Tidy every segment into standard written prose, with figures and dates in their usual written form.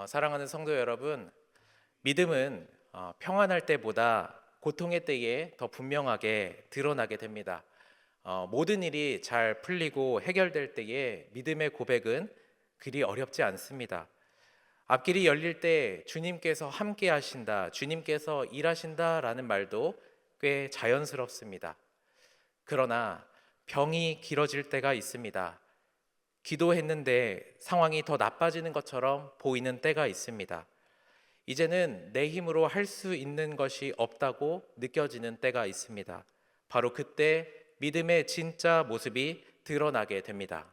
사랑하는 성도 여러분, 믿음은 평안할 때보다 고통의 때에 더 분명하게 드러나게 됩니다. 모든 일이 잘 풀리고 해결될 때에 믿음의 고백은 그리 어렵지 않습니다. 앞길이 열릴 때 주님께서 함께 하신다, 주님께서 일하신다라는 말도 꽤 자연스럽습니다. 그러나 병이 길어질 때가 있습니다. 기도했는데 상황이 더 나빠지는 것처럼 보이는 때가 있습니다. 이제는 내 힘으로 할 수 있는 것이 없다고 느껴지는 때가 있습니다. 바로 그때 믿음의 진짜 모습이 드러나게 됩니다.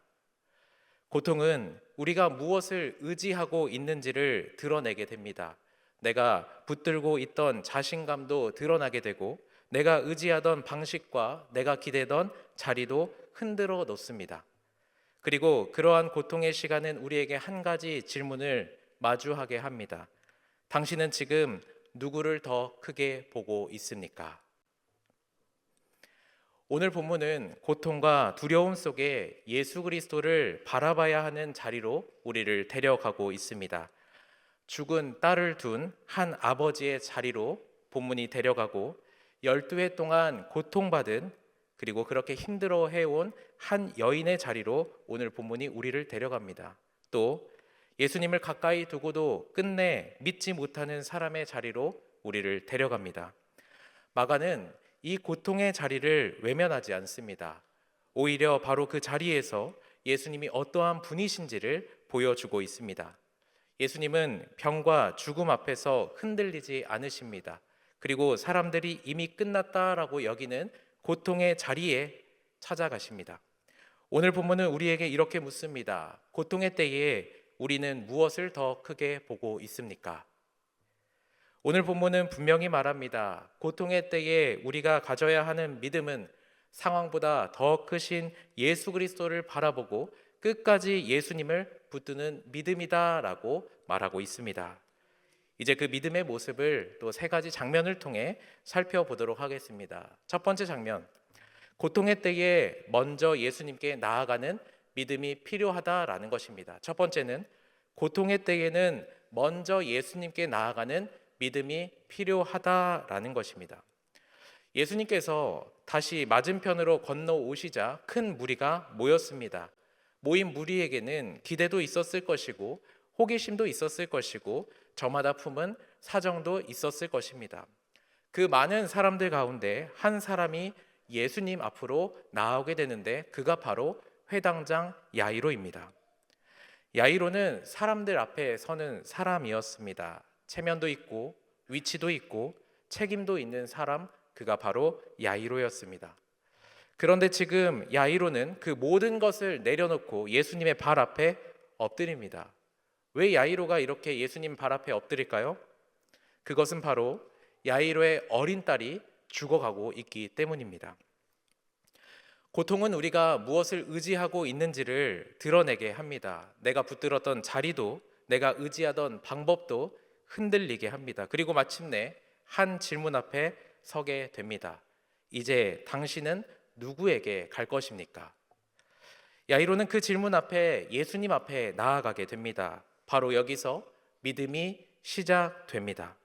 고통은 우리가 무엇을 의지하고 있는지를 드러내게 됩니다. 내가 붙들고 있던 자신감도 드러나게 되고, 내가 의지하던 방식과 내가 기대던 자리도 흔들어 놓습니다. 그리고 그러한 고통의 시간은 우리에게 한 가지 질문을 마주하게 합니다. 당신은 지금 누구를 더 크게 보고 있습니까? 오늘 본문은 고통과 두려움 속에 예수 그리스도를 바라봐야 하는 자리로 우리를 데려가고 있습니다. 죽은 딸을 둔 한 아버지의 자리로 본문이 데려가고, 12해 동안 고통받은, 그리고 그렇게 힘들어 해온 한 여인의 자리로 오늘 본문이 우리를 데려갑니다. 또 예수님을 가까이 두고도 끝내 믿지 못하는 사람의 자리로 우리를 데려갑니다. 마가는 이 고통의 자리를 외면하지 않습니다. 오히려 바로 그 자리에서 예수님이 어떠한 분이신지를 보여주고 있습니다. 예수님은 병과 죽음 앞에서 흔들리지 않으십니다. 그리고 사람들이 이미 끝났다라고 여기는 고통의 자리에 찾아가십니다. 오늘 본문은 우리에게 이렇게 묻습니다. 고통의 때에 우리는 무엇을 더 크게 보고 있습니까? 오늘 본문은 분명히 말합니다. 고통의 때에 우리가 가져야 하는 믿음은 상황보다 더 크신 예수 그리스도를 바라보고 끝까지 예수님을 붙드는 믿음이다라고 말하고 있습니다. 이제 그 믿음의 모습을 또 세 가지 장면을 통해 살펴보도록 하겠습니다. 첫 번째 장면, 고통의 때에 먼저 예수님께 나아가는 믿음이 필요하다라는 것입니다. 첫 번째는 고통의 때에는 먼저 예수님께 나아가는 믿음이 필요하다라는 것입니다. 예수님께서 다시 맞은편으로 건너오시자 큰 무리가 모였습니다. 모인 무리에게는 기대도 있었을 것이고 호기심도 있었을 것이고 저마다 품은 사정도 있었을 것입니다. 그 많은 사람들 가운데 한 사람이 예수님 앞으로 나오게 되는데 그가 바로 회당장 야이로입니다. 야이로는 사람들 앞에 서는 사람이었습니다. 체면도 있고 위치도 있고 책임도 있는 사람, 그가 바로 야이로였습니다. 그런데 지금 야이로는 그 모든 것을 내려놓고 예수님의 발 앞에 엎드립니다. 왜 야이로가 이렇게 예수님 발 앞에 엎드릴까요? 그것은 바로 야이로의 어린 딸이 죽어가고 있기 때문입니다. 고통은 우리가 무엇을 의지하고 있는지를 드러내게 합니다. 내가 붙들었던 자리도, 내가 의지하던 방법도 흔들리게 합니다. 그리고 마침내 한 질문 앞에 서게 됩니다. 이제 당신은 누구에게 갈 것입니까? 야이로는 그 질문 앞에 예수님 앞에 나아가게 됩니다. 바로 여기서 믿음이 시작됩니다.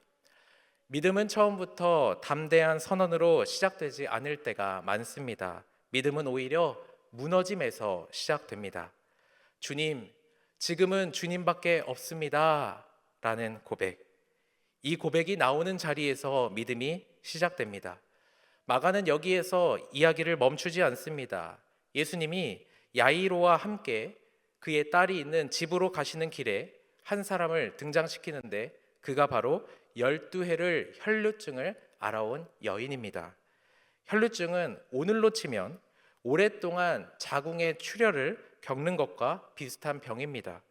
믿음은 처음부터 담대한 선언으로 시작되지 않을 때가 많습니다. 믿음은 오히려 무너짐에서 시작됩니다. 주님, 지금은 주님밖에 없습니다 라는 고백. 이 고백이 나오는 자리에서 믿음이 시작됩니다. 마가는 여기에서 이야기를 멈추지 않습니다. 예수님이 야이로와 함께 그의 딸이 있는 집으로 가시는 길에 한 사람을 등장시키는데 그가 바로 12해를 혈루증을 앓아온 여인입니다. 혈루증은 오늘로 치면 오랫동안 자궁의 출혈을 겪는 것과 비슷한 병입니다.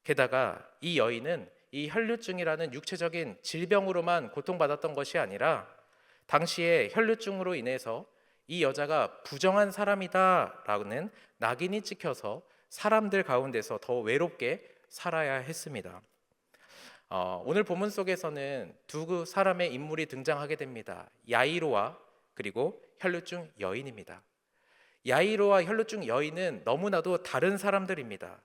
게다가 이 여인은 이 혈루증이라는 육체적인 질병으로만 고통받았던 것이 아니라 당시에 혈루증으로 인해서 이 여자가 부정한 사람이다라는 낙인이 찍혀서 사람들 가운데서 더 외롭게 살아야 했습니다. 오늘 본문 속에서는 두 사람의 인물이 등장하게 됩니다. 야이로와 그리고 혈루증 여인입니다. 야이로와 혈루증 여인은 너무나도 다른 사람들입니다.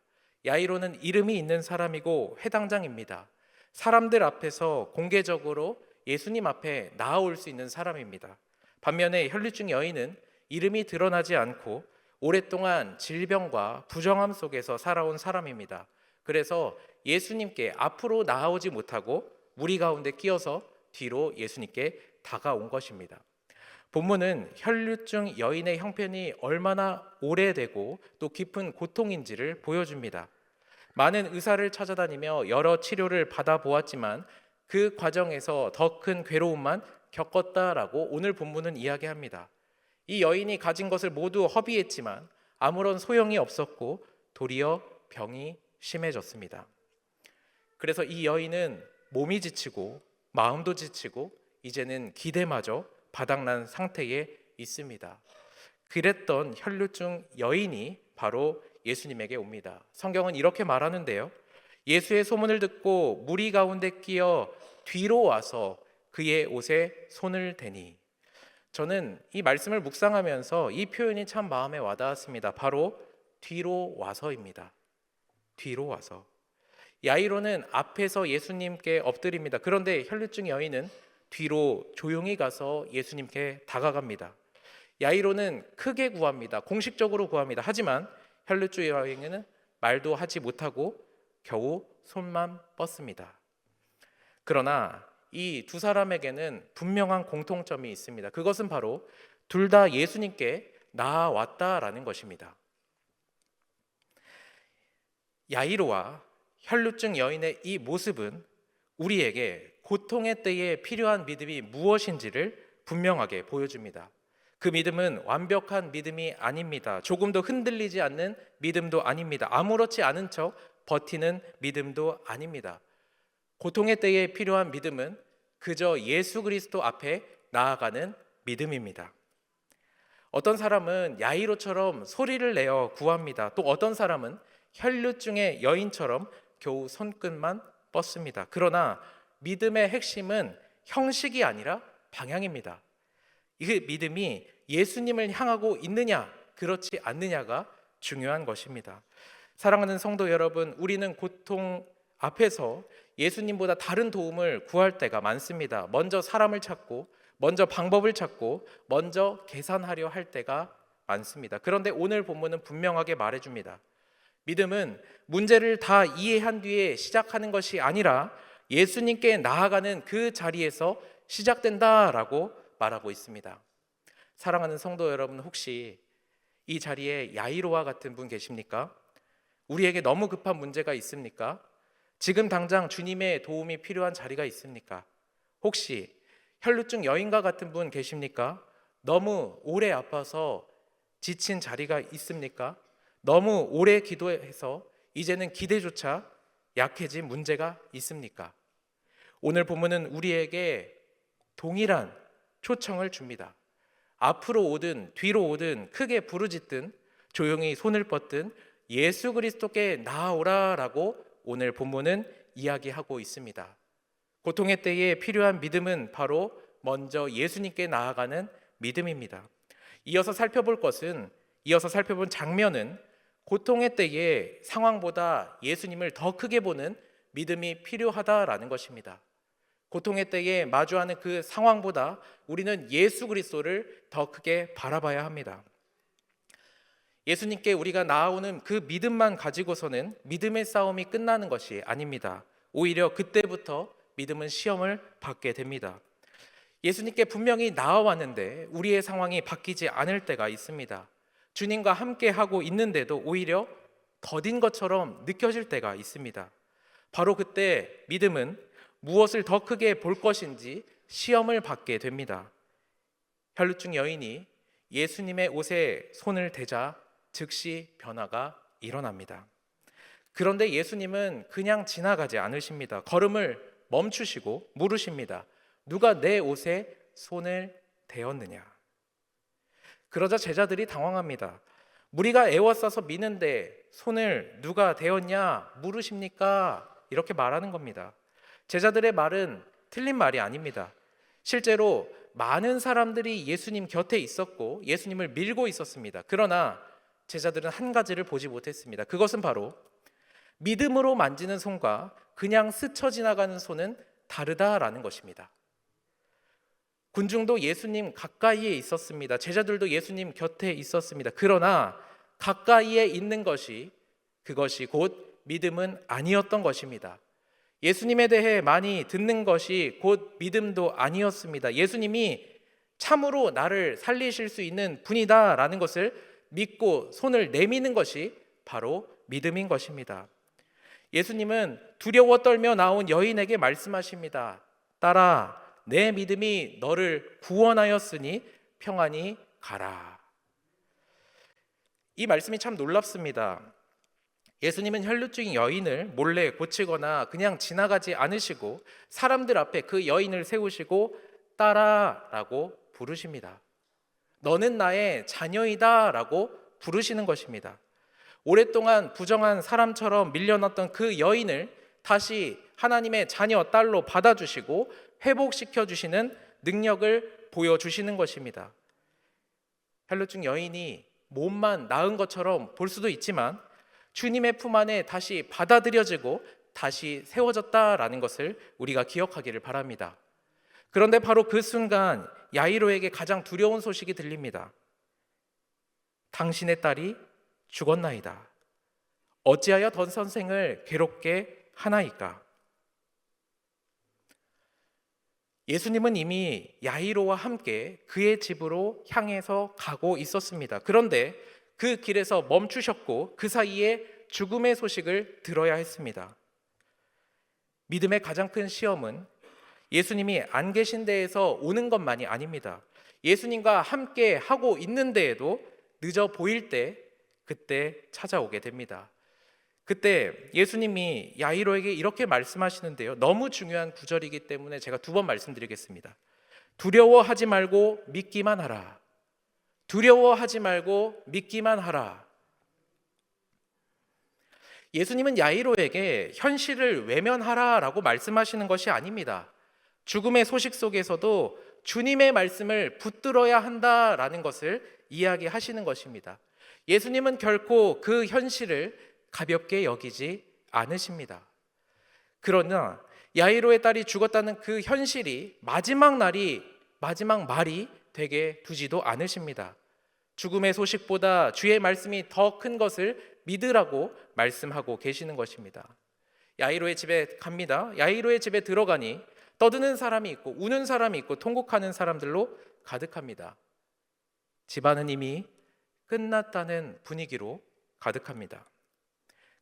야이로는 이름이 있는 사람이고 회당장입니다. 사람들 앞에서 공개적으로 예수님 앞에 나아올 수 있는 사람입니다. 반면에 혈류증 여인은 이름이 드러나지 않고 오랫동안 질병과 부정함 속에서 살아온 사람입니다. 그래서 예수님께 앞으로 나아오지 못하고 무리 가운데 끼어서 뒤로 예수님께 다가온 것입니다. 본문은 혈류증 여인의 형편이 얼마나 오래되고 또 깊은 고통인지를 보여줍니다. 많은 의사를 찾아다니며 여러 치료를 받아보았지만 그 과정에서 더 큰 괴로움만 겪었다라고 오늘 본문은 이야기합니다. 이 여인이 가진 것을 모두 허비했지만 아무런 소용이 없었고 도리어 병이 심해졌습니다. 그래서 이 여인은 몸이 지치고 마음도 지치고 이제는 기대마저 바닥난 상태에 있습니다. 그랬던 혈류증 여인이 바로 예수님에게 옵니다. 성경은 이렇게 말하는데요. 예수의 소문을 듣고 무리 가운데 끼어 뒤로 와서 그의 옷에 손을 대니. 저는 이 말씀을 묵상하면서 이 표현이 참 마음에 와닿았습니다. 바로 뒤로 와서입니다. 뒤로 와서. 야이로는 앞에서 예수님께 엎드립니다. 그런데 혈류증 여인은 뒤로 조용히 가서 예수님께 다가갑니다. 야이로는 크게 구합니다. 공식적으로 구합니다. 하지만 혈류증 여인은 말도 하지 못하고 겨우 손만 뻗습니다. 그러나 이 두 사람에게는 분명한 공통점이 있습니다. 그것은 바로 둘 다 예수님께 나아왔다라는 것입니다. 야이로와 혈류증 여인의 이 모습은 우리에게 고통의 때에 필요한 믿음이 무엇인지를 분명하게 보여줍니다. 그 믿음은 완벽한 믿음이 아닙니다. 조금도 흔들리지 않는 믿음도 아닙니다. 아무렇지 않은 척 버티는 믿음도 아닙니다. 고통의 때에 필요한 믿음은 그저 예수 그리스도 앞에 나아가는 믿음입니다. 어떤 사람은 야이로처럼 소리를 내어 구합니다. 또 어떤 사람은 혈류증의 여인처럼 겨우 손끝만 뻗습니다. 그러나 믿음의 핵심은 형식이 아니라 방향입니다. 이 믿음이 예수님을 향하고 있느냐 그렇지 않느냐가 중요한 것입니다. 사랑하는 성도 여러분, 우리는 고통 앞에서 예수님보다 다른 도움을 구할 때가 많습니다. 먼저 사람을 찾고 먼저 방법을 찾고 먼저 계산하려 할 때가 많습니다. 그런데 오늘 본문은 분명하게 말해줍니다. 믿음은 문제를 다 이해한 뒤에 시작하는 것이 아니라 예수님께 나아가는 그 자리에서 시작된다라고 말하고 있습니다. 사랑하는 성도 여러분, 혹시 이 자리에 야이로와 같은 분 계십니까? 우리에게 너무 급한 문제가 있습니까? 지금 당장 주님의 도움이 필요한 자리가 있습니까? 혹시 혈류증 여인과 같은 분 계십니까? 너무 오래 아파서 지친 자리가 있습니까? 너무 오래 기도해서 이제는 기대조차 약해진 문제가 있습니까? 오늘 본문은 우리에게 동일한 초청을 줍니다. 앞으로 오든 뒤로 오든 크게 부르짖든 조용히 손을 뻗든 예수 그리스도께 나아오라라고 오늘 본문은 이야기하고 있습니다. 고통의 때에 필요한 믿음은 바로 먼저 예수님께 나아가는 믿음입니다. 이어서 살펴볼 장면은 고통의 때에 상황보다 예수님을 더 크게 보는 믿음이 필요하다라는 것입니다. 고통의 때에 마주하는 그 상황보다 우리는 예수 그리스도를 더 크게 바라봐야 합니다. 예수님께 우리가 나아오는 그 믿음만 가지고서는 믿음의 싸움이 끝나는 것이 아닙니다. 오히려 그때부터 믿음은 시험을 받게 됩니다. 예수님께 분명히 나아왔는데 우리의 상황이 바뀌지 않을 때가 있습니다. 주님과 함께 하고 있는데도 오히려 더딘 것처럼 느껴질 때가 있습니다. 바로 그때 믿음은 무엇을 더 크게 볼 것인지 시험을 받게 됩니다. 혈류증 여인이 예수님의 옷에 손을 대자 즉시 변화가 일어납니다. 그런데 예수님은 그냥 지나가지 않으십니다. 걸음을 멈추시고 물으십니다. 누가 내 옷에 손을 대었느냐? 그러자 제자들이 당황합니다. 무리가 애워싸서 미는데 손을 누가 대었냐 물으십니까? 이렇게 말하는 겁니다. 제자들의 말은 틀린 말이 아닙니다. 실제로 많은 사람들이 예수님 곁에 있었고 예수님을 밀고 있었습니다. 그러나 제자들은 한 가지를 보지 못했습니다. 그것은 바로 믿음으로 만지는 손과 그냥 스쳐 지나가는 손은 다르다라는 것입니다. 군중도 예수님 가까이에 있었습니다. 제자들도 예수님 곁에 있었습니다. 그러나 가까이에 있는 그것이 곧 믿음은 아니었던 것입니다. 예수님에 대해 많이 듣는 것이 곧 믿음도 아니었습니다. 예수님이 참으로 나를 살리실 수 있는 분이다라는 것을 믿고 손을 내미는 것이 바로 믿음인 것입니다. 예수님은 두려워 떨며 나온 여인에게 말씀하십니다. 딸아, 내 믿음이 너를 구원하였으니 평안히 가라. 이 말씀이 참 놀랍습니다. 예수님은 혈루증인 여인을 몰래 고치거나 그냥 지나가지 않으시고 사람들 앞에 그 여인을 세우시고 딸아라고 부르십니다. 너는 나의 자녀이다 라고 부르시는 것입니다. 오랫동안 부정한 사람처럼 밀려났던 그 여인을 다시 하나님의 자녀 딸로 받아주시고 회복시켜 주시는 능력을 보여주시는 것입니다. 혈루증 여인이 몸만 나은 것처럼 볼 수도 있지만 주님의 품 안에 다시 받아들여지고 다시 세워졌다라는 것을 우리가 기억하기를 바랍니다. 그런데 바로 그 순간 야이로에게 가장 두려운 소식이 들립니다. 당신의 딸이 죽었나이다. 어찌하여 던 선생을 괴롭게 하나이까? 예수님은 이미 야이로와 함께 그의 집으로 향해서 가고 있었습니다. 그런데 그 길에서 멈추셨고 그 사이에 죽음의 소식을 들어야 했습니다. 믿음의 가장 큰 시험은 예수님이 안 계신 데에서 오는 것만이 아닙니다. 예수님과 함께 하고 있는 데에도 늦어 보일 때 그때 찾아오게 됩니다. 그때 예수님이 야이로에게 이렇게 말씀하시는데요. 너무 중요한 구절이기 때문에 제가 2번 말씀드리겠습니다. 두려워하지 말고 믿기만 하라. 두려워하지 말고 믿기만 하라. 예수님은 야이로에게 현실을 외면하라라고 말씀하시는 것이 아닙니다. 죽음의 소식 속에서도 주님의 말씀을 붙들어야 한다라는 것을 이야기하시는 것입니다. 예수님은 결코 그 현실을 가볍게 여기지 않으십니다. 그러나 야이로의 딸이 죽었다는 그 현실이 마지막 말이 되게 두지도 않으십니다. 죽음의 소식보다 주의 말씀이 더 큰 것을 믿으라고 말씀하고 계시는 것입니다. 야이로의 집에 갑니다. 야이로의 집에 들어가니 떠드는 사람이 있고 우는 사람이 있고 통곡하는 사람들로 가득합니다. 집안은 이미 끝났다는 분위기로 가득합니다.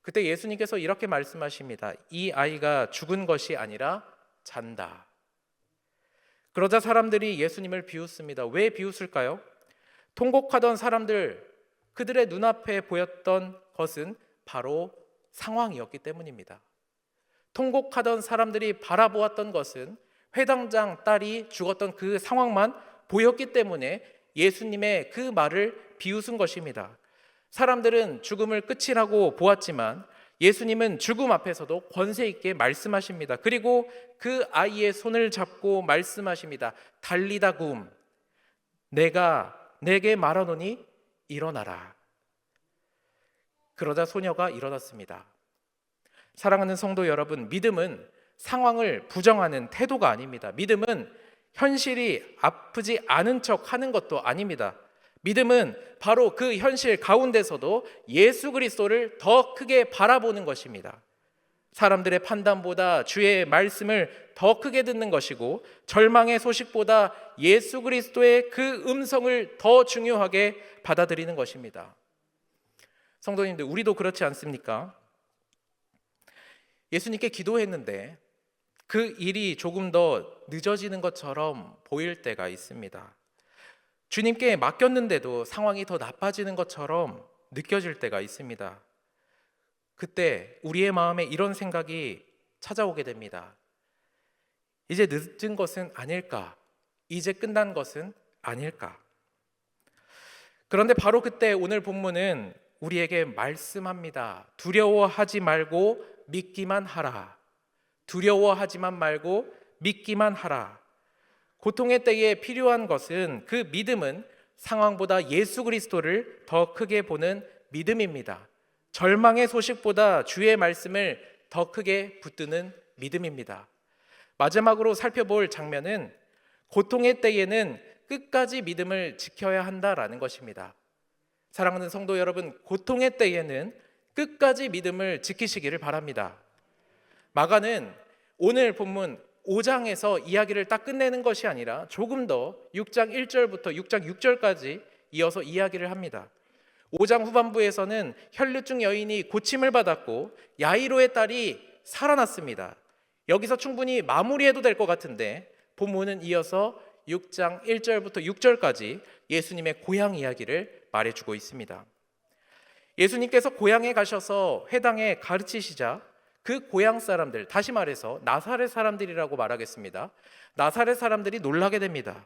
그때 예수님께서 이렇게 말씀하십니다. 이 아이가 죽은 것이 아니라 잔다. 그러자 사람들이 예수님을 비웃습니다. 왜 비웃을까요? 통곡하던 사람들, 그들의 눈앞에 보였던 것은 바로 상황이었기 때문입니다. 통곡하던 사람들이 바라보았던 것은 회당장 딸이 죽었던 그 상황만 보였기 때문에 예수님의 그 말을 비웃은 것입니다. 사람들은 죽음을 끝이라고 보았지만 예수님은 죽음 앞에서도 권세 있게 말씀하십니다. 그리고 그 아이의 손을 잡고 말씀하십니다. 달리다 굼, 내가 내게 말하노니 일어나라. 그러자 소녀가 일어났습니다. 사랑하는 성도 여러분, 믿음은 상황을 부정하는 태도가 아닙니다. 믿음은 현실이 아프지 않은 척 하는 것도 아닙니다. 믿음은 바로 그 현실 가운데서도 예수 그리스도를 더 크게 바라보는 것입니다. 사람들의 판단보다 주의 말씀을 더 크게 듣는 것이고 절망의 소식보다 예수 그리스도의 그 음성을 더 중요하게 받아들이는 것입니다. 성도님들, 우리도 그렇지 않습니까? 예수님께 기도했는데 그 일이 조금 더 늦어지는 것처럼 보일 때가 있습니다. 주님께 맡겼는데도 상황이 더 나빠지는 것처럼 느껴질 때가 있습니다. 그때 우리의 마음에 이런 생각이 찾아오게 됩니다. 이제 늦은 것은 아닐까? 이제 끝난 것은 아닐까? 그런데 바로 그때 오늘 본문은 우리에게 말씀합니다. 두려워하지 말고 믿기만 하라. 두려워하지만 말고 믿기만 하라. 고통의 때에 필요한 것은 그 믿음은 상황보다 예수 그리스도를 더 크게 보는 믿음입니다. 절망의 소식보다 주의 말씀을 더 크게 붙드는 믿음입니다. 마지막으로 살펴볼 장면은 고통의 때에는 끝까지 믿음을 지켜야 한다라는 것입니다. 사랑하는 성도 여러분, 고통의 때에는 끝까지 믿음을 지키시기를 바랍니다. 마가는 오늘 본문 5장에서 이야기를 딱 끝내는 것이 아니라 조금 더 6장 1절부터 6장 6절까지 이어서 이야기를 합니다. 5장 후반부에서는 혈루증 여인이 고침을 받았고 야이로의 딸이 살아났습니다. 여기서 충분히 마무리해도 될 것 같은데 본문은 이어서 6장 1절부터 6절까지 예수님의 고향 이야기를 말해주고 있습니다. 예수님께서 고향에 가셔서 회당에 가르치시자 그 고향 사람들, 다시 말해서 나사렛 사람들이라고 말하겠습니다. 나사렛 사람들이 놀라게 됩니다.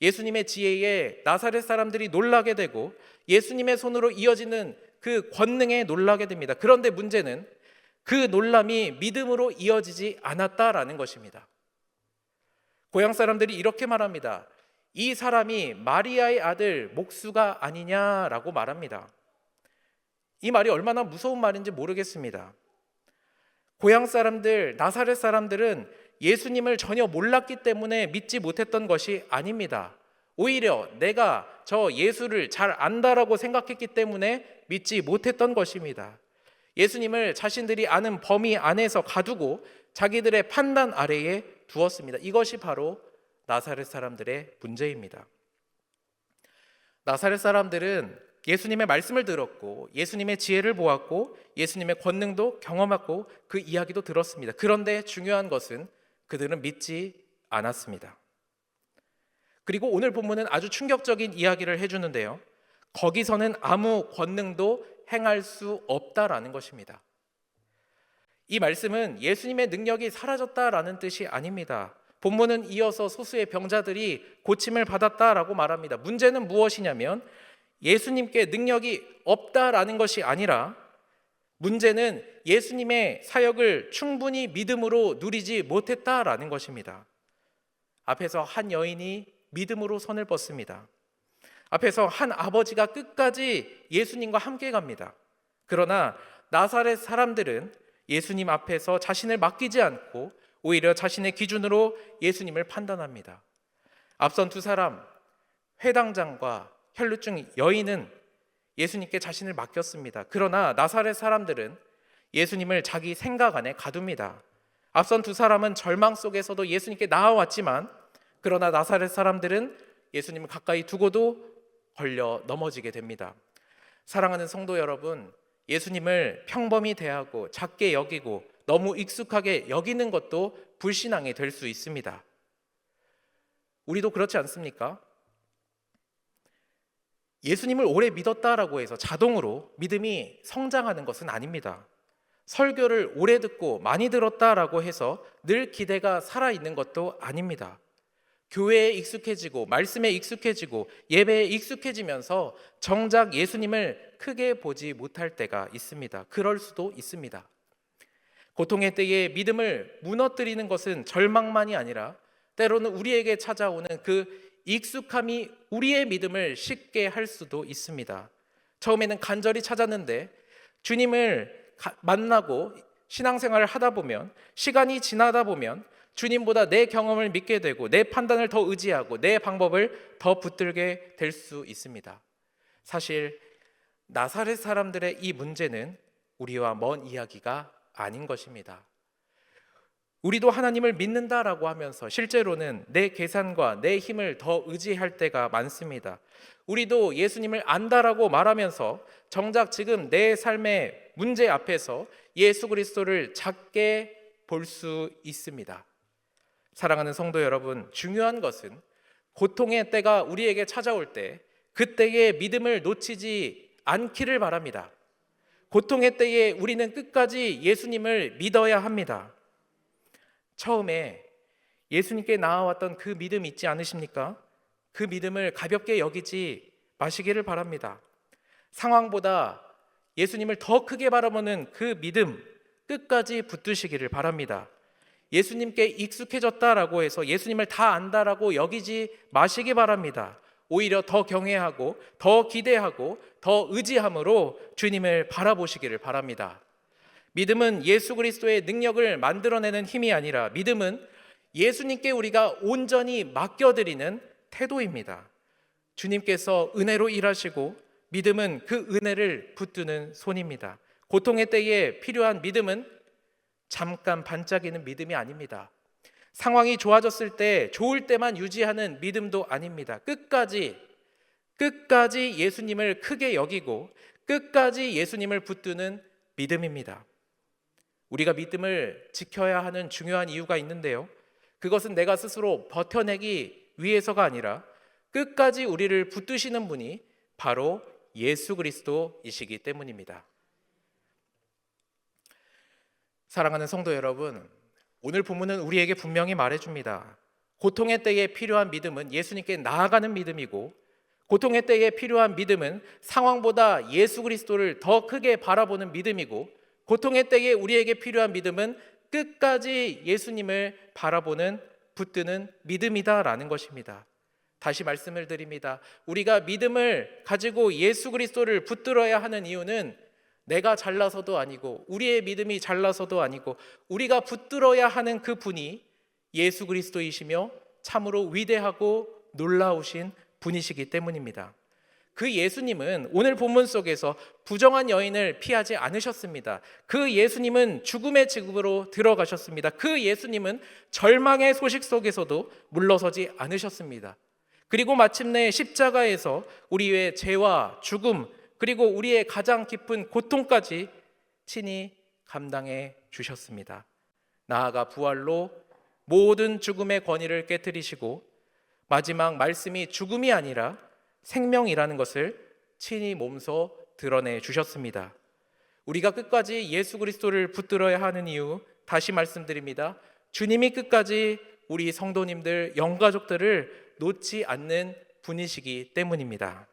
예수님의 지혜에 나사렛 사람들이 놀라게 되고 예수님의 손으로 이어지는 그 권능에 놀라게 됩니다. 그런데 문제는 그 놀람이 믿음으로 이어지지 않았다라는 것입니다. 고향 사람들이 이렇게 말합니다. 이 사람이 마리아의 아들 목수가 아니냐라고 말합니다. 이 말이 얼마나 무서운 말인지 모르겠습니다. 고향 사람들, 나사렛 사람들은 예수님을 전혀 몰랐기 때문에 믿지 못했던 것이 아닙니다. 오히려 내가 저 예수를 잘 안다라고 생각했기 때문에 믿지 못했던 것입니다. 예수님을 자신들이 아는 범위 안에서 가두고 자기들의 판단 아래에 두었습니다. 이것이 바로 나사렛 사람들의 문제입니다. 나사렛 사람들은 예수님의 말씀을 들었고 예수님의 지혜를 보았고 예수님의 권능도 경험하고 그 이야기도 들었습니다. 그런데 중요한 것은 그들은 믿지 않았습니다. 그리고 오늘 본문은 아주 충격적인 이야기를 해주는데요. 거기서는 아무 권능도 행할 수 없다라는 것입니다. 이 말씀은 예수님의 능력이 사라졌다라는 뜻이 아닙니다. 본문은 이어서 소수의 병자들이 고침을 받았다라고 말합니다. 문제는 무엇이냐면 예수님께 능력이 없다라는 것이 아니라 문제는 예수님의 사역을 충분히 믿음으로 누리지 못했다라는 것입니다. 앞에서 한 여인이 믿음으로 손을 뻗습니다. 앞에서 한 아버지가 끝까지 예수님과 함께 갑니다. 그러나 나사렛 사람들은 예수님 앞에서 자신을 맡기지 않고 오히려 자신의 기준으로 예수님을 판단합니다. 앞선 두 사람, 회당장과 혈루증 여인은 예수님께 자신을 맡겼습니다. 그러나 나사렛 사람들은 예수님을 자기 생각 안에 가둡니다. 앞선 두 사람은 절망 속에서도 예수님께 나아왔지만 그러나 나사렛 사람들은 예수님을 가까이 두고도 걸려 넘어지게 됩니다. 사랑하는 성도 여러분, 예수님을 평범히 대하고 작게 여기고 너무 익숙하게 여기는 것도 불신앙이 될 수 있습니다. 우리도 그렇지 않습니까? 예수님을 오래 믿었다라고 해서 자동으로 믿음이 성장하는 것은 아닙니다. 설교를 오래 듣고 많이 들었다라고 해서 늘 기대가 살아있는 것도 아닙니다. 교회에 익숙해지고 말씀에 익숙해지고 예배에 익숙해지면서 정작 예수님을 크게 보지 못할 때가 있습니다. 그럴 수도 있습니다. 고통의 때에 믿음을 무너뜨리는 것은 절망만이 아니라 때로는 우리에게 찾아오는 그 익숙함이 우리의 믿음을 쉽게 할 수도 있습니다. 처음에는 간절히 찾았는데 주님을 만나고 신앙생활을 하다 보면 시간이 지나다 보면 주님보다 내 경험을 믿게 되고 내 판단을 더 의지하고 내 방법을 더 붙들게 될 수 있습니다. 사실 나사렛 사람들의 이 문제는 우리와 먼 이야기가 아닌 것입니다. 우리도 하나님을 믿는다라고 하면서 실제로는 내 계산과 내 힘을 더 의지할 때가 많습니다. 우리도 예수님을 안다라고 말하면서 정작 지금 내 삶의 문제 앞에서 예수 그리스도를 작게 볼 수 있습니다. 사랑하는 성도 여러분, 중요한 것은 고통의 때가 우리에게 찾아올 때 그때의 믿음을 놓치지 않기를 바랍니다. 고통의 때에 우리는 끝까지 예수님을 믿어야 합니다. 처음에 예수님께 나아왔던 그 믿음 있지 않으십니까? 그 믿음을 가볍게 여기지 마시기를 바랍니다. 상황보다 예수님을 더 크게 바라보는 그 믿음 끝까지 붙드시기를 바랍니다. 예수님께 익숙해졌다라고 해서 예수님을 다 안다라고 여기지 마시기 바랍니다. 오히려 더 경외하고 더 기대하고 더 의지함으로 주님을 바라보시기를 바랍니다. 믿음은 예수 그리스도의 능력을 만들어내는 힘이 아니라 믿음은 예수님께 우리가 온전히 맡겨드리는 태도입니다. 주님께서 은혜로 일하시고 믿음은 그 은혜를 붙드는 손입니다. 고통의 때에 필요한 믿음은 잠깐 반짝이는 믿음이 아닙니다. 상황이 좋아졌을 때 좋을 때만 유지하는 믿음도 아닙니다. 끝까지 예수님을 크게 여기고 끝까지 예수님을 붙드는 믿음입니다. 우리가 믿음을 지켜야 하는 중요한 이유가 있는데요. 그것은 내가 스스로 버텨내기 위해서가 아니라 끝까지 우리를 붙드시는 분이 바로 예수 그리스도이시기 때문입니다. 사랑하는 성도 여러분, 오늘 본문은 우리에게 분명히 말해줍니다. 고통의 때에 필요한 믿음은 예수님께 나아가는 믿음이고, 고통의 때에 필요한 믿음은 상황보다 예수 그리스도를 더 크게 바라보는 믿음이고, 고통의 때에 우리에게 필요한 믿음은 끝까지 예수님을 바라보는 붙드는 믿음이다라는 것입니다. 다시 말씀을 드립니다. 우리가 믿음을 가지고 예수 그리스도를 붙들어야 하는 이유는 내가 잘나서도 아니고 우리의 믿음이 잘나서도 아니고 우리가 붙들어야 하는 그 분이 예수 그리스도이시며 참으로 위대하고 놀라우신 분이시기 때문입니다. 그 예수님은 오늘 본문 속에서 부정한 여인을 피하지 않으셨습니다. 그 예수님은 죽음의 지급으로 들어가셨습니다. 그 예수님은 절망의 소식 속에서도 물러서지 않으셨습니다. 그리고 마침내 십자가에서 우리의 죄와 죽음 그리고 우리의 가장 깊은 고통까지 친히 감당해 주셨습니다. 나아가 부활로 모든 죽음의 권위를 깨뜨리시고 마지막 말씀이 죽음이 아니라 생명이라는 것을 친히 몸소 드러내 주셨습니다. 우리가 끝까지 예수 그리스도를 붙들어야 하는 이유, 다시 말씀드립니다. 주님이 끝까지 우리 성도님들, 영가족들을 놓지 않는 분이시기 때문입니다.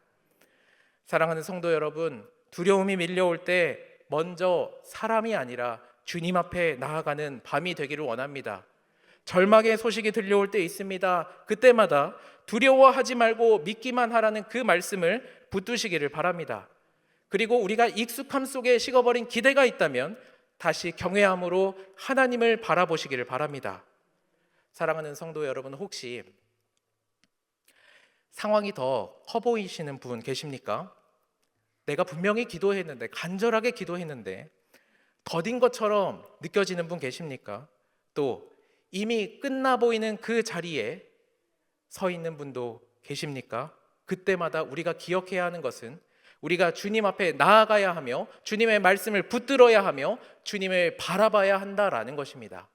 사랑하는 성도 여러분, 두려움이 밀려올 때 먼저 사람이 아니라 주님 앞에 나아가는 밤이 되기를 원합니다. 절망의 소식이 들려올 때 있습니다. 그때마다 두려워하지 말고 믿기만 하라는 그 말씀을 붙드시기를 바랍니다. 그리고 우리가 익숙함 속에 식어버린 기대가 있다면 다시 경외함으로 하나님을 바라보시기를 바랍니다. 사랑하는 성도 여러분, 혹시 상황이 더 커 보이시는 분 계십니까? 내가 분명히 기도했는데, 간절하게 기도했는데 더딘 것처럼 느껴지는 분 계십니까? 또 이미 끝나 보이는 그 자리에 서 있는 분도 계십니까? 그때마다 우리가 기억해야 하는 것은 우리가 주님 앞에 나아가야 하며 주님의 말씀을 붙들어야 하며 주님을 바라봐야 한다라는 것입니다.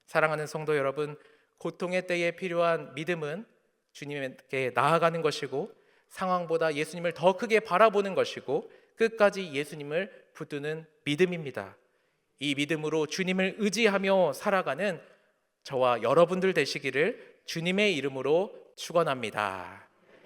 사랑하는 성도 여러분, 고통의 때에 필요한 믿음은 주님께 나아가는 것이고 상황보다 예수님을 더 크게 바라보는 것이고 끝까지 예수님을 붙드는 믿음입니다. 이 믿음으로 주님을 의지하며 살아가는 저와 여러분들 되시기를 주님의 이름으로 축원합니다.